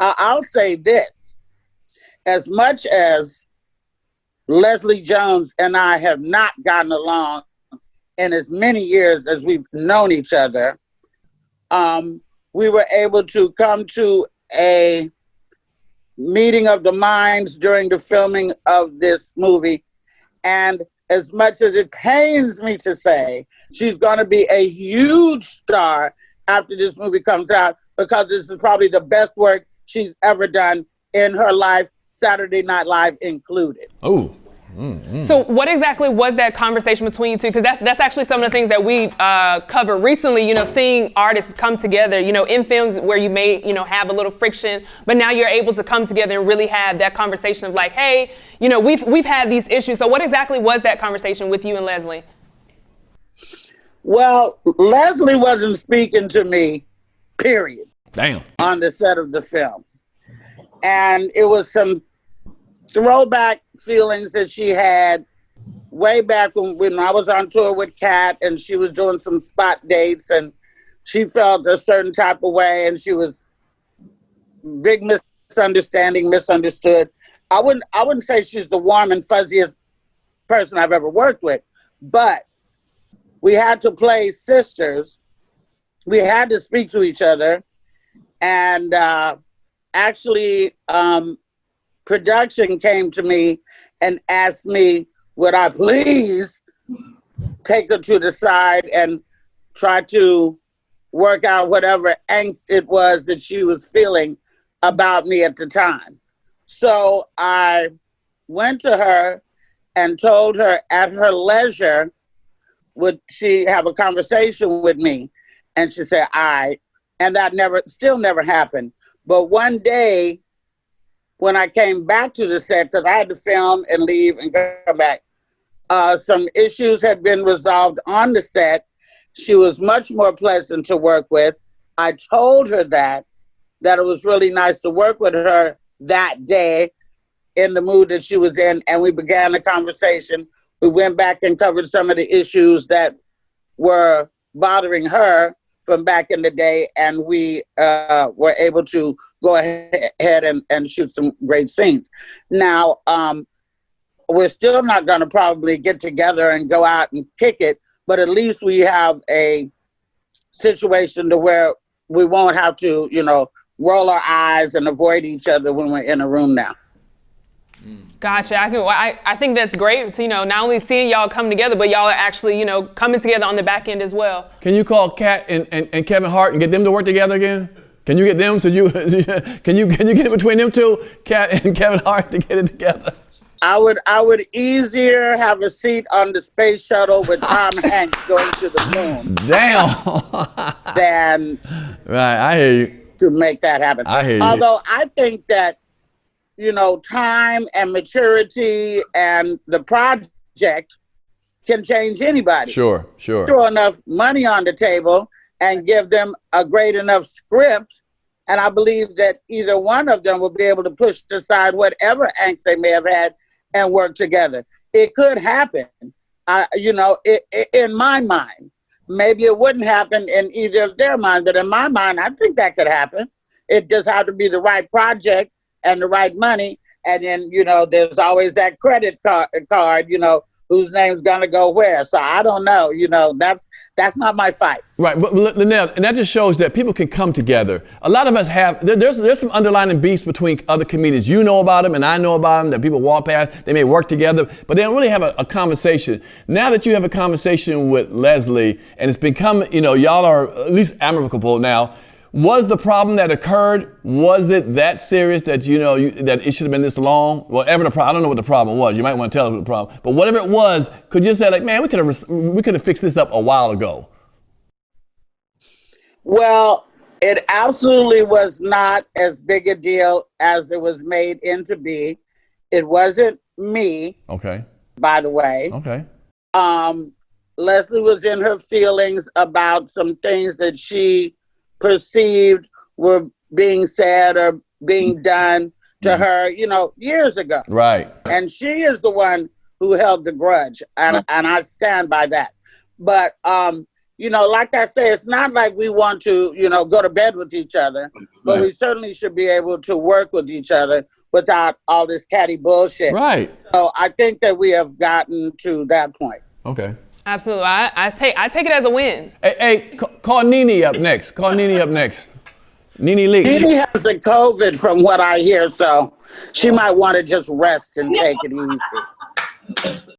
I'll say this. As much as Leslie Jones and I have not gotten along in as many years as we've known each other, we were able to come to a meeting of the minds during the filming of this movie. And as much as it pains me to say, she's going to be a huge star after this movie comes out, because this is probably the best work she's ever done in her life, Saturday Night Live included. Oh. So what exactly was that conversation between you two? Because that's actually some of the things that we covered recently, you know, seeing artists come together, you know, in films where you may, you know, have a little friction, but now you're able to come together and really have that conversation of like, hey, you know, we've had these issues. So what exactly was that conversation with you and Leslie? Well, Leslie wasn't speaking to me, period. Damn. On the set of the film. And it was some throwback feelings that she had way back when I was on tour with Kat, and she was doing some spot dates, and she felt a certain type of way, and she was big misunderstood. I wouldn't say she's the warm and fuzziest person I've ever worked with, but we had to play sisters. We had to speak to each other, and actually, production came to me and asked me, would I please take her to the side and try to work out whatever angst it was that she was feeling about me at the time. So I went to her and told her at her leisure, would she have a conversation with me? And she said, all right. And that still never happened. But one day, when I came back to the set, because I had to film and leave and come back, some issues had been resolved on the set. She was much more pleasant to work with. I told her that it was really nice to work with her that day in the mood that she was in, and we began a conversation. We went back and covered some of the issues that were bothering her from back in the day, and we were able to go ahead and shoot some great scenes. Now, we're still not going to probably get together and go out and kick it, but at least we have a situation to where we won't have to, you know, roll our eyes and avoid each other when we're in a room now. Gotcha. I think that's great. So, you know, not only seeing y'all come together, but y'all are actually, you know, coming together on the back end as well. Can you call Kat and Kevin Hart and get them to work together again? Can you get them can you get in between them two, Kat and Kevin Hart, to get it together? I would easier have a seat on the space shuttle with Tom Hanks going to the moon. Damn. Than right, I hear you. To make that happen. I hear you. Although I think that, you know, time and maturity and the project can change anybody. Sure. Throw enough money on the table and give them a great enough script, and I believe that either one of them will be able to push aside whatever angst they may have had and work together. It could happen, you know, in my mind. Maybe it wouldn't happen in either of their minds, but in my mind, I think that could happen. It just had to be the right project and the right money. And then, you know, there's always that credit card, you know, whose name's gonna go where. So I don't know, you know, that's not my fight. Right, but Luenell, and that just shows that people can come together. A lot of us have, there's some underlying beefs between other comedians. You know about them and I know about them, that people walk past, they may work together, but they don't really have a conversation. Now that you have a conversation with Leslie and it's become, you know, y'all are at least amicable now, was the problem that occurred, was it that serious that, you know, that it should have been this long? Whatever the problem, I don't know what the problem was. You might want to tell us what the problem, but whatever it was, could you say like, man, we could have fixed this up a while ago? Well, it absolutely was not as big a deal as it was made into be. It wasn't me. Okay. By the way. Okay. Leslie was in her feelings about some things that she perceived were being said or being done to her, you know, years ago. Right. And she is the one who held the grudge, and I stand by that. But, like I say, it's not like we want to, go to bed with each other, but Right. we certainly should be able to work with each other without all this catty bullshit. Right. So I think that we have gotten to that point. Okay. Absolutely. I take it as a win. Hey, call Nene up next. Nene Lee. Nene has the COVID from what I hear, so she might want to just rest and take it easy.